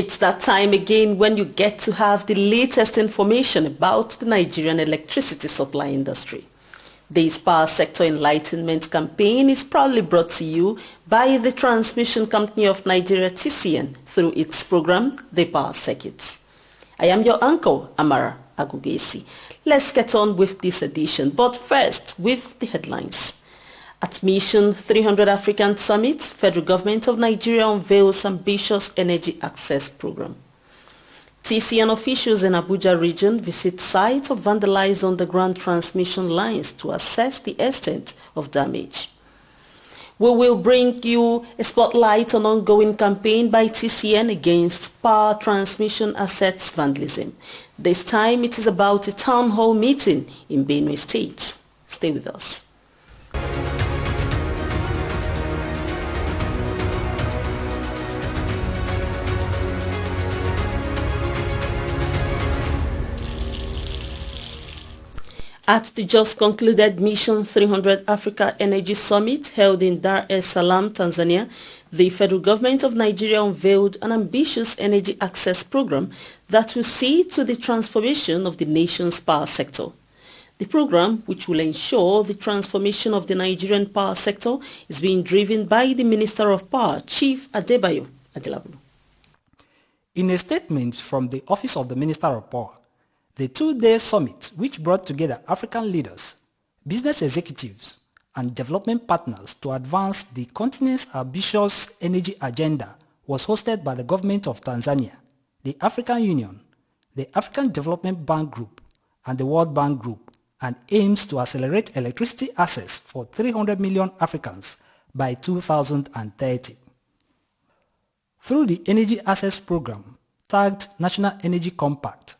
It's that time again when you get to have the latest information about the Nigerian electricity supply industry. This Power Sector Enlightenment campaign is proudly brought to you by the Transmission Company of Nigeria TCN through its program, The Power Circuit. I am your uncle, Amara Agugesi. Let's get on with this edition, but first with the headlines. At Mission 300 African Summit, Federal Government of Nigeria unveils ambitious energy access program. TCN officials in Abuja region visit sites of vandalized underground transmission lines to assess the extent of damage. We will bring you a spotlight on ongoing campaign by TCN against power transmission assets vandalism. This time it is about a town hall meeting in Benue State. Stay with us. At the just concluded Mission 300 Africa Energy Summit held in Dar es Salaam, Tanzania, the federal government of Nigeria unveiled an ambitious energy access program that will see to the transformation of the nation's power sector. The program, which will ensure the transformation of the Nigerian power sector, is being driven by the Minister of Power, Chief Adebayo Adelabu. In a statement from the Office of the Minister of Power, the two-day summit, which brought together African leaders, business executives, and development partners to advance the continent's ambitious energy agenda, was hosted by the government of Tanzania, the African Union, the African Development Bank Group, and the World Bank Group, and aims to accelerate electricity access for 300 million Africans by 2030. Through the Energy Access Program, tagged National Energy Compact,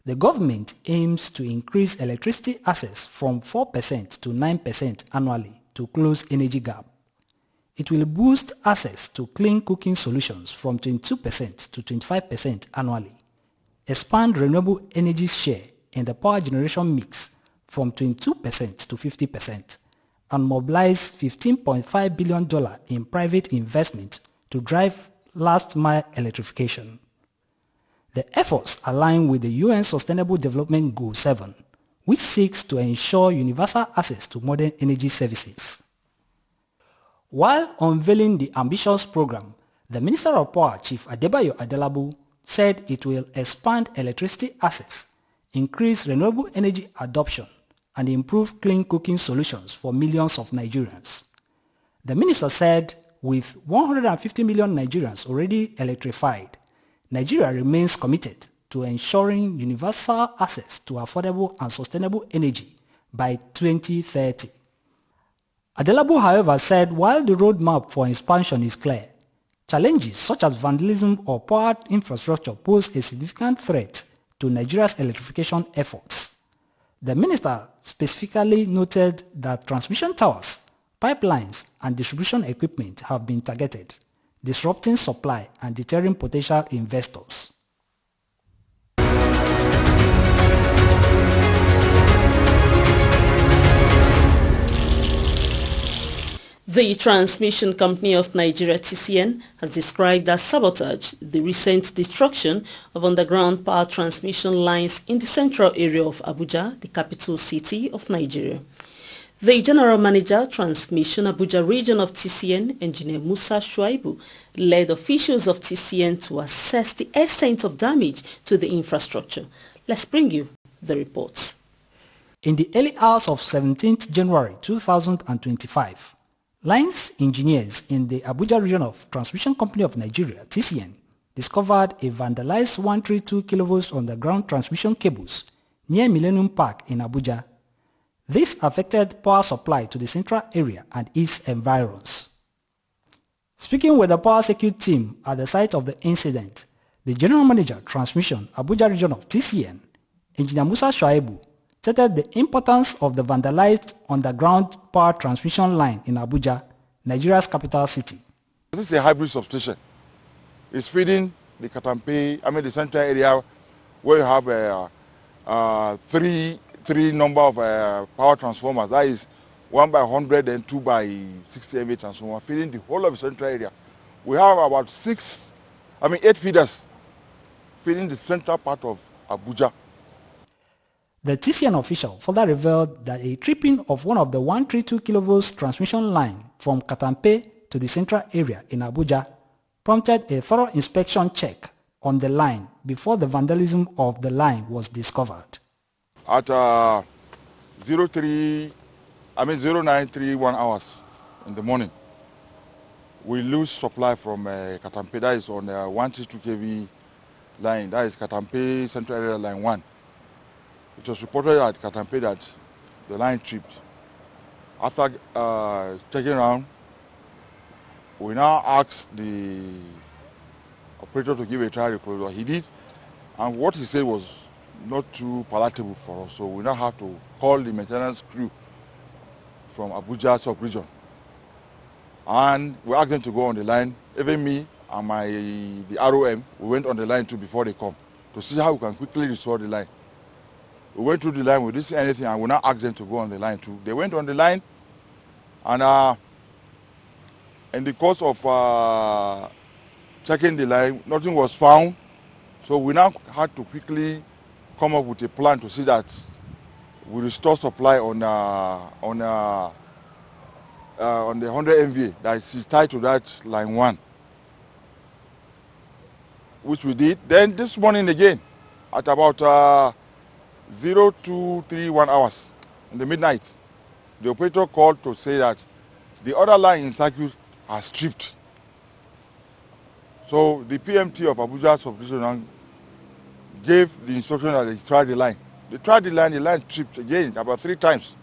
the government aims to increase electricity access from 4% to 9% annually to close energy gap. It will boost access to clean cooking solutions from 22% to 25% annually, expand renewable energy share in the power generation mix from 22% to 50%, and mobilize $15.5 billion in private investment to drive last-mile electrification. The efforts align with the UN Sustainable Development Goal 7, which seeks to ensure universal access to modern energy services. While unveiling the ambitious program, the Minister of Power, Chief Adebayo Adelabu, said it will expand electricity access, increase renewable energy adoption, and improve clean cooking solutions for millions of Nigerians. The minister said with 150 million Nigerians already electrified, Nigeria remains committed to ensuring universal access to affordable and sustainable energy by 2030. Adelabu, however, said while the roadmap for expansion is clear, challenges such as vandalism or poor infrastructure pose a significant threat to Nigeria's electrification efforts. The minister specifically noted that transmission towers, pipelines, and distribution equipment have been targeted, disrupting supply and deterring potential investors. The Transmission Company of Nigeria TCN has described as sabotage the recent destruction of underground power transmission lines in the central area of Abuja, the capital city of Nigeria. The General Manager, Transmission Abuja Region of TCN, Engineer Musa Shuaibu, led officials of TCN to assess the extent of damage to the infrastructure. Let's bring you the reports. In the early hours of 17th January 2025, lines engineers in the Abuja Region of Transmission Company of Nigeria, TCN, discovered a vandalized 132 kV underground transmission cables near Millennium Park in Abuja. This affected power supply to the central area and its environs. Speaking with the power security team at the site of the incident, the General Manager, Transmission, Abuja Region of TCN, Engineer Musa Shuaibu, stated the importance of the vandalized underground power transmission line in Abuja, Nigeria's capital city. This is a hybrid substation. It's feeding the the central area where you have three number of power transformers. That is 1 by 100 and 2 by 60 MVA transformer feeding the whole of the central area. We have about 8 feeders feeding the central part of Abuja. The TCN official further revealed that a tripping of one of the 132 kV transmission line from Katampe to the central area in Abuja prompted a thorough inspection check on the line before the vandalism of the line was discovered. At 0931 hours in the morning, we lose supply from Katampe. That is on the 132 kV line. That is Katampe Central Area Line 1. It was reported at Katampe that the line tripped. After checking around, we now asked the operator to give a trial report. He did, and what he said was not too palatable for us. So we now have to call the maintenance crew from Abuja sub-region. And we asked them to go on the line. Even me and the ROM, we went on the line too before they come to see how we can quickly restore the line. We went through the line, we didn't see anything, and we now asked them to go on the line too. They went on the line, and in the course of checking the line, nothing was found. So we now had to quickly come up with a plan to see that we restore supply on the 100 MVA that is tied to that line 1, which we did. Then this morning again, at about 0231 hours in the midnight, the operator called to say that the other line in circuit has tripped. So the PMT of Abuja sub-region gave the instruction that they try the line. They tried the line tripped again about 3 times.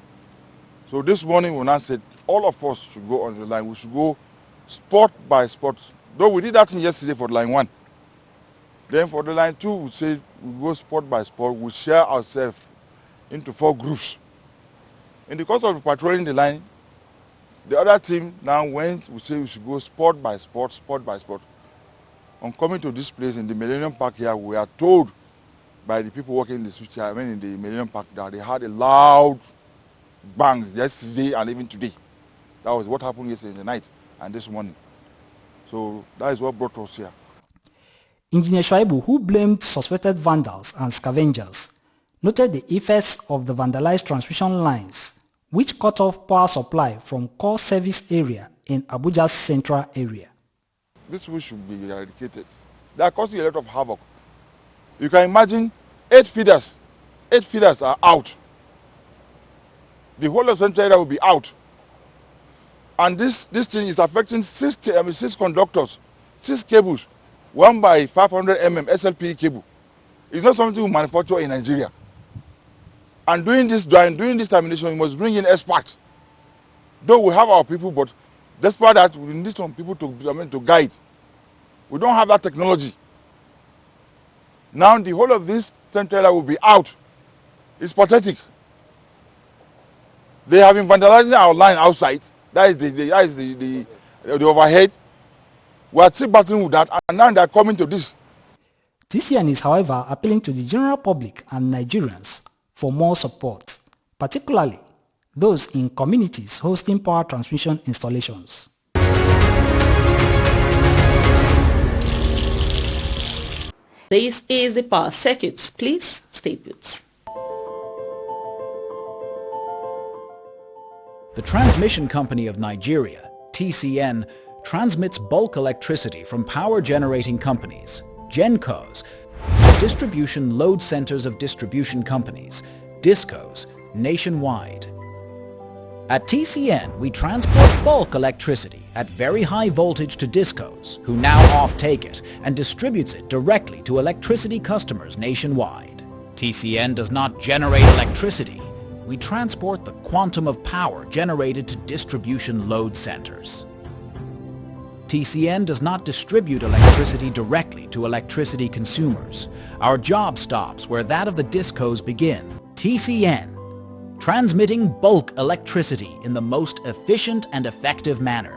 So this morning we now said all of us should go on the line. We should go spot by spot. Though we did that yesterday for line 1. Then for the line 2, we said we go spot by spot. We share ourselves into 4 groups. In the course of patrolling the line, the other team now went, we say we should go spot by spot, spot by spot. On coming to this place in the Millennium Park here, we are told by the people working in the switch, in the Millennium Park, that they had a loud bang yesterday and even today. That was what happened yesterday in the night and this morning. So that is what brought us here. Engineer Shuaibu, who blamed suspected vandals and scavengers, noted the effects of the vandalized transmission lines, which cut off power supply from core service area in Abuja's central area. This should be eradicated. They are causing a lot of havoc. You can imagine 8 feeders. 8 feeders are out. The whole of central area will be out. And this thing is affecting 6 conductors, 6 cables, 1 by 500 mm SLPE cable. It's not something we manufacture in Nigeria. And doing this termination, we must bring in experts. Though we have our people, but despite that, we need some people to guide. We don't have that technology. Now the whole of this central area will be out. It's pathetic. They have been vandalizing our line outside. That is the overhead. We are still battling with that, and now they are coming to this. TCN is, however, appealing to the general public and Nigerians for more support, particularly those in communities hosting power transmission installations. This is the Power Circuits. Please stay put. The Transmission Company of Nigeria, TCN, transmits bulk electricity from power generating companies, GenCos, distribution load centers of distribution companies, DISCOs, nationwide. At TCN, we transport bulk electricity at very high voltage to DISCOs, who now off-take it and distributes it directly to electricity customers nationwide. TCN does not generate electricity. We transport the quantum of power generated to distribution load centers. TCN does not distribute electricity directly to electricity consumers. Our job stops where that of the DISCOs begin. TCN, transmitting bulk electricity in the most efficient and effective manner.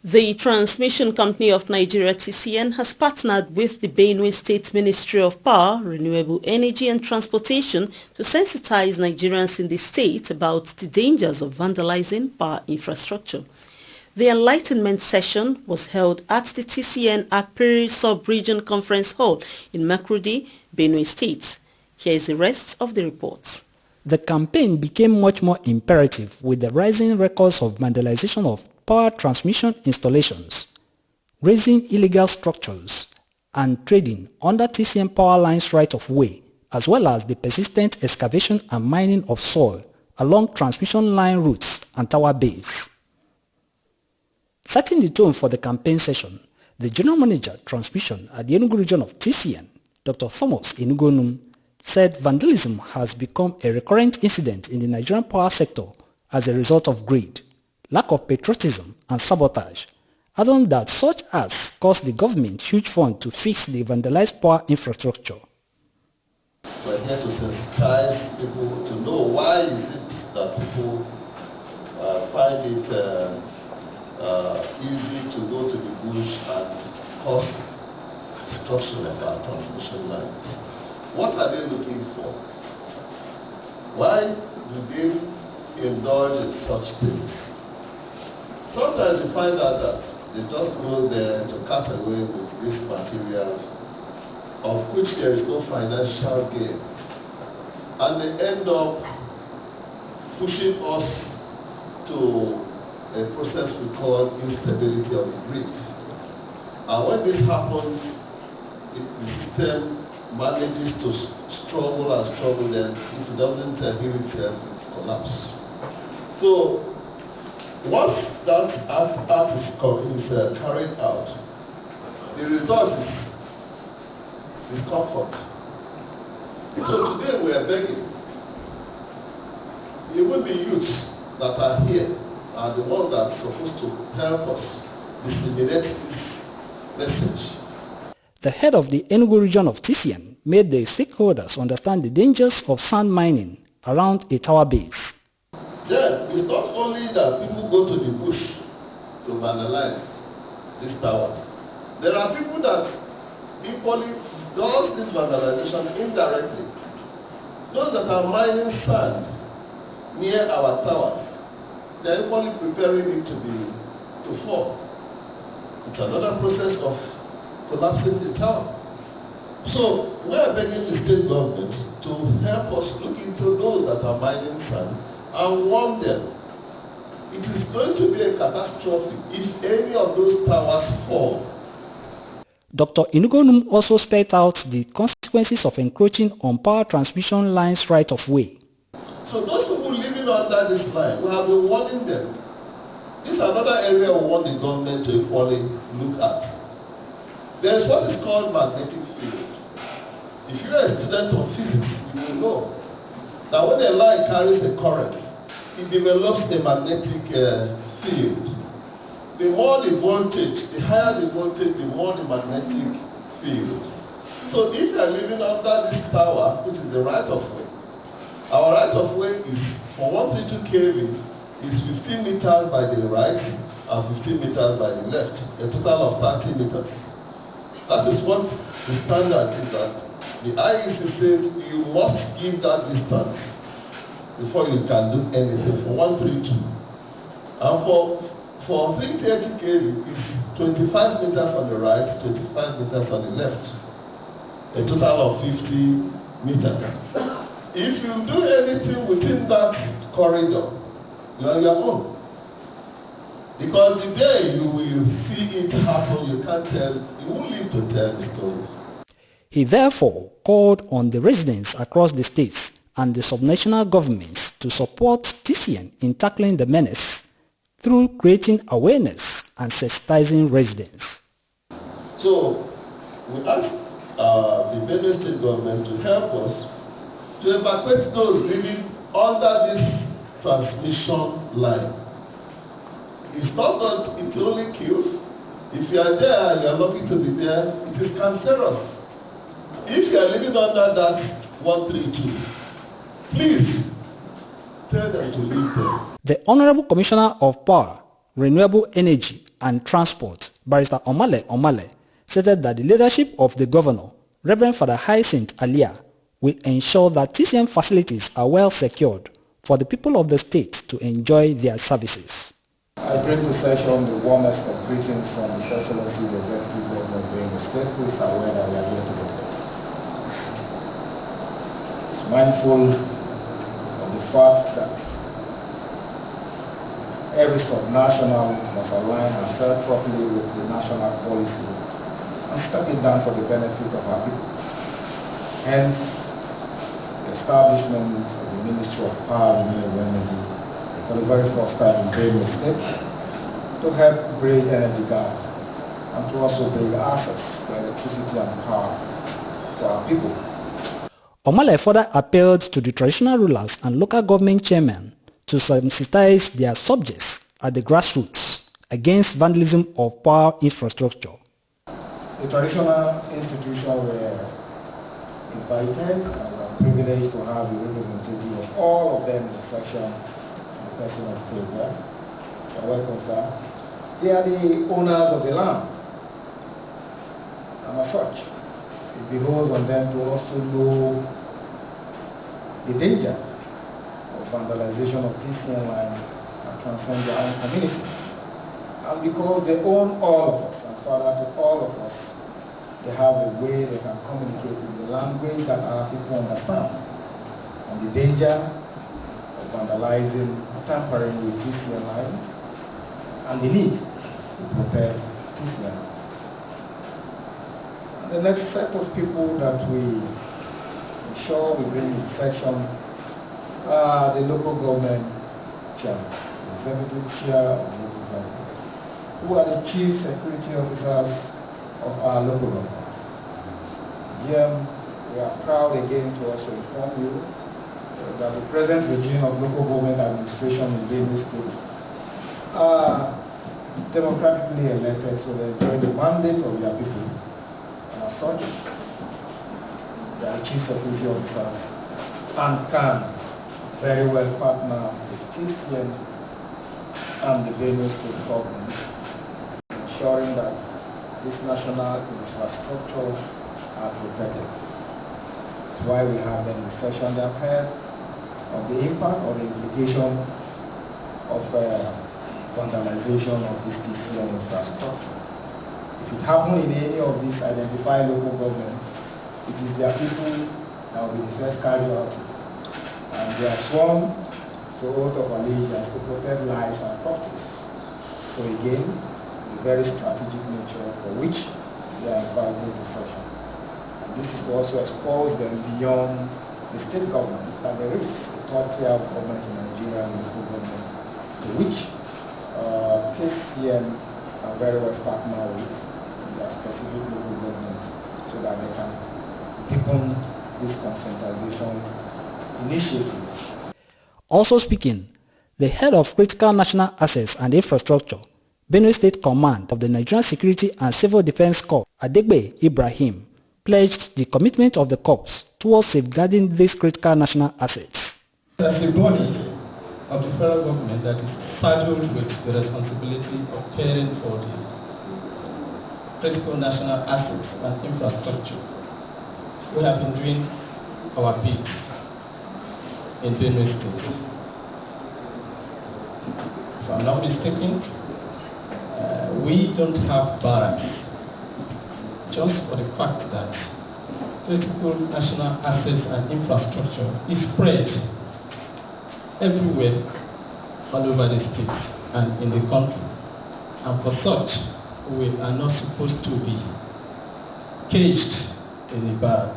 The Transmission Company of Nigeria TCN has partnered with the Benue State Ministry of Power, Renewable Energy and Transportation to sensitize Nigerians in the state about the dangers of vandalizing power infrastructure. The enlightenment session was held at the TCN Aperi Sub-Region Conference Hall in Makurdi, Benue State. Here is the rest of the reports. The campaign became much more imperative with the rising records of vandalization of power transmission installations, raising illegal structures, and trading under TCN power lines right-of-way, as well as the persistent excavation and mining of soil along transmission line routes and tower bays. Setting the tone for the campaign session, the General Manager Transmission at the Enugu region of TCN, Dr. Thomas Inugonum, said vandalism has become a recurrent incident in the Nigerian power sector as a result of greed, lack of patriotism and sabotage, adding that such acts cost the government huge funds to fix the vandalized power infrastructure. We're here to sensitize people to know why is it that people find it easy to go to the bush and cause destruction of our transmission lines. What are they looking for? Why do they indulge in such things? Sometimes you find out that they just go there to cut away with these materials of which there is no financial gain. And they end up pushing us to a process we call instability of the grid. And when this happens, the system manages to struggle and struggle, then if it doesn't heal itself, it's collapse. So once that act is carried out, the result is discomfort. So today we are begging, even the youths that are here are the ones that are supposed to help us disseminate this message. The head of the Enugu region of TCN made the stakeholders understand the dangers of sand mining around a tower base. Then it's not only that people go to the bush to vandalize these towers. There are people that equally does this vandalization indirectly. Those that are mining sand near our towers, they are equally preparing it to fall. It's another process of collapsing the tower. So we are begging the state government to help us look into those that are mining sand and warn them. It is going to be a catastrophe if any of those towers fall. Dr. Inugonum also spelled out the consequences of encroaching on power transmission lines right-of-way. So those people living under this line, we have been warning them. This is another area we want the government to equally look at. There is what is called magnetic field. If you are a student of physics, you will know that when a line carries a current, it develops a magnetic field. The more the voltage, the higher the voltage, the more the magnetic field. So if you are living under this tower, which is the right-of-way, our right-of-way is for 132 kV is 15 meters by the right and 15 meters by the left, a total of 30 meters. That is what the standard is, that the IEC says you must give that distance before you can do anything for 132. And for 330 kV is 25 meters on the right, 25 meters on the left, a total of 50 meters. If you do anything within that corridor, you are on your own. Because the day you will see it happen, you can't tell, you won't live to tell the story. He therefore called on the residents across the states and the subnational governments to support TCN in tackling the menace through creating awareness and sensitizing residents. So we asked the Benue State government to help us to evacuate those living under this transmission line. It's not that it only kills. If you are there and you are lucky to be there, it is cancerous. If you are living under that 132, please tell them to leave there. The Honorable Commissioner of Power, Renewable Energy and Transport, Barrister Omale, stated that the leadership of the governor, Reverend Father Hyacinth Alia, will ensure that TCN facilities are well secured for the people of the state to enjoy their services. I bring to session the warmest of greetings from His Excellency the Executive Governor of the state, who is aware that we are here today. He's mindful of the fact that every sub-national must align herself properly with the national policy and step it down for the benefit of our people. Hence, the establishment of the Ministry of Power, Renewable Energy for the very first time in Benue State to help bridge energy gap and to also bring access to electricity and power to our people. Omale further appealed to the traditional rulers and local government chairmen to sensitize their subjects at the grassroots against vandalism of power infrastructure. The traditional institutions were invited and were privileged to have the representative of all of them in the section, the person of Tega. You're welcome, sir. They are the owners of the land. And as such, it behoves on them to also know the danger of vandalization of TCN line and transcend their own community. And because they own all of us, and further to all of us, they have a way they can communicate in the language that our people understand on the danger of vandalizing, tampering with TCN line, and the need to protect TCN lines. And the next set of people that we ensure we bring in section are the local government chairman, the executive chair of local government, who are the chief security officers of our local government. GM, we are proud again to also inform you that the present regime of local government administration in Benue State are democratically elected, so they enjoy the mandate of their people. And as such, they are the chief security officers and can very well partner with TCN and the Benue State government, ensuring that this national infrastructure are protected. That's why we have them in session. They have heard of the impact or the implication of vandalization of this TCN infrastructure. If it happens in any of these identified local government, it is their people that will be the first casualty. And they are sworn to oath of allegiance to protect lives and properties. So again, the very strategic nature for which they are invited to session. And this is to also expose them beyond the state government that there is a third tier of government in Nigeria and local government to which TCN can very well partner with their specific local government so that they can deepen this conscientization initiative. Also speaking, the head of Critical National Assets and Infrastructure, Benue State Command of the Nigerian Security and Civil Defense Corps, Adegbe Ibrahim, pledged the commitment of the Corps towards safeguarding these critical national assets. As a body of the federal government that is saddled with the responsibility of caring for the critical national assets and infrastructure, we have been doing our bit in Benue State. If I'm not mistaken, we don't have barracks just for the fact that critical national assets and infrastructure is spread everywhere all over the state and in the country. And for such, we are not supposed to be caged in a barrack.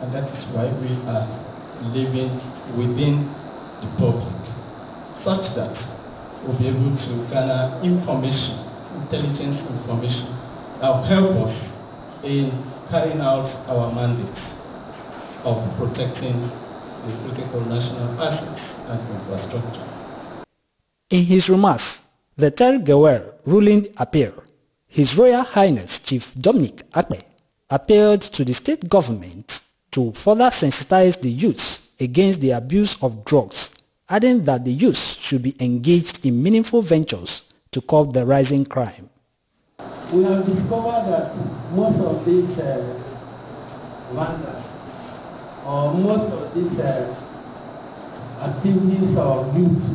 And that is why we are living within the public, such that we'll be able to garner information, intelligence information that will help us in carrying out our mandate of protecting the critical national assets and infrastructure. In his remarks, the Tergewer ruling appeal, His Royal Highness Chief Dominic Akpe appealed to the state government to further sensitize the youths against the abuse of drugs, adding that the youths should be engaged in meaningful ventures to curb the rising crime. we have discovered that most of these vandals, or most of these activities of youth,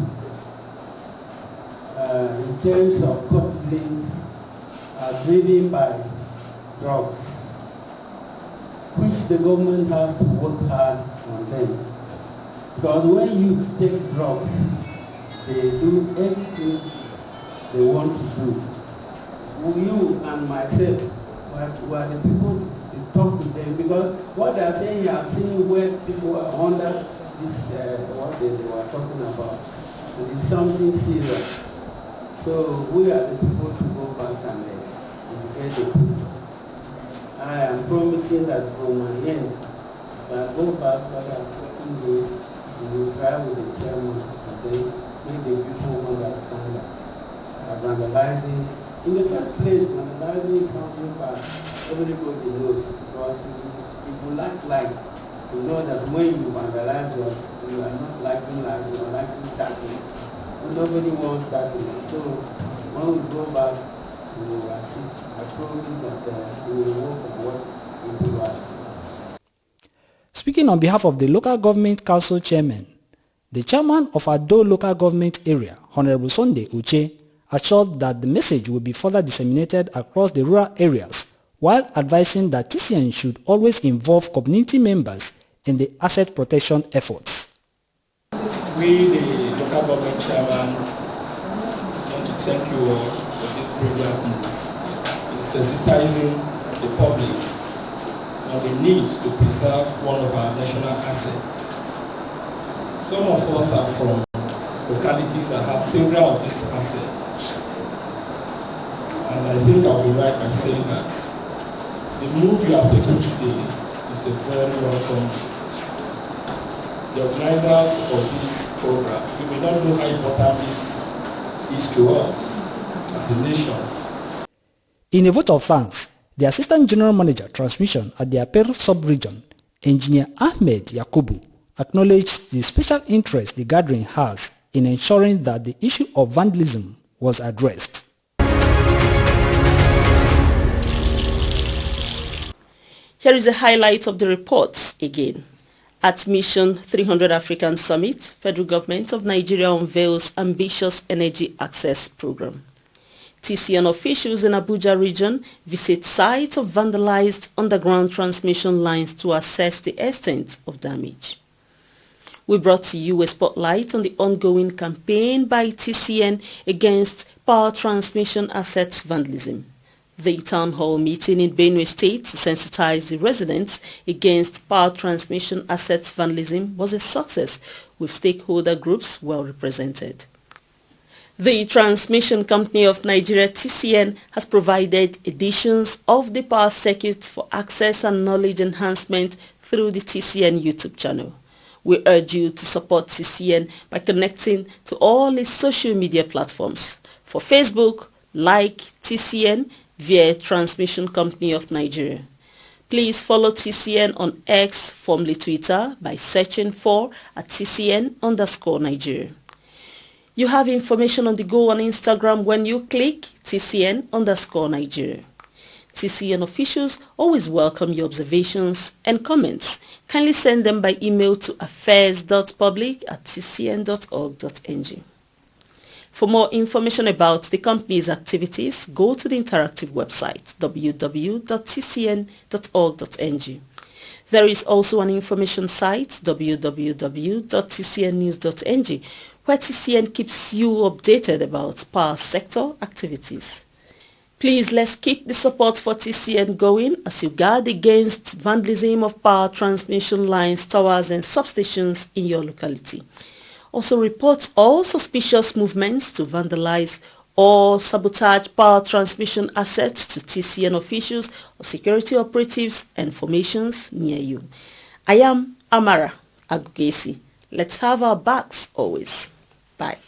in terms of conflicts, are driven by drugs, which the government has to work hard on them. Because when youth take drugs, they do everything they want to do. You and myself were the people to talk to them, because what they are saying, you have seen where people are under this, what they were talking about. And it's something serious. So we are the people to go back and educate the people. I am promising that from my end, if I go back, what I'm working with, we will try with the chairman, and then make the people understand that vandalizing, in the first place, vandalizing is something that everybody knows, because if you like, you know that when you vandalize, you are not liking light, you are liking darkness. Nobody wants darkness. So when we go back, we will assist. I promise that we will work on what people are saying. Speaking on behalf of the Local Government Council Chairman, the Chairman of Ado Local Government Area, Honorable Sunday Uche, assured that the message will be further disseminated across the rural areas, while advising that TCN should always involve community members in the asset protection efforts. We, the local government chairman, want to thank you all for this program in sensitizing the public on the need to preserve one of our national assets. Some of us are from localities that have several of these assets. And I think I'll be right by saying that the move you have taken today is a very welcome. The organizers of this program, we may not know how important this is to us as a nation. In a vote of thanks, the Assistant General Manager Transmission at the Aper Sub-Region, Engineer Ahmed Yakubu, acknowledged the special interest the gathering has in ensuring that the issue of vandalism was addressed. Here is a highlight of the reports again. At Mission 300 African Summit, Federal Government of Nigeria unveils ambitious energy access program. TCN officials in Abuja region visit sites of vandalized underground transmission lines to assess the extent of damage. We brought to you a spotlight on the ongoing campaign by TCN against power transmission assets vandalism. The town hall meeting in Benue State to sensitize the residents against power transmission assets vandalism was a success, with stakeholder groups well represented. The Transmission Company of Nigeria (TCN) has provided editions of the power circuit for access and knowledge enhancement through the TCN YouTube channel. We urge you to support TCN by connecting to all its social media platforms. For Facebook, like TCN via Transmission Company of Nigeria. Please follow TCN on X, formerly Twitter, by searching for @TCN_Nigeria. You have information on the go on Instagram when you click TCN_Nigeria. TCN officials always welcome your observations and comments. Kindly send them by email to affairs.public@tcn.org.ng. For more information about the company's activities, go to the interactive website www.tcn.org.ng. There is also an information site www.tcnnews.ng where TCN keeps you updated about power sector activities. Please, let's keep the support for TCN going as you guard against vandalism of power transmission lines, towers and substations in your locality. Also report all suspicious movements to vandalize or sabotage power transmission assets to TCN officials or security operatives and formations near you. I am Amara Agugesi. Let's have our backs always. Bye.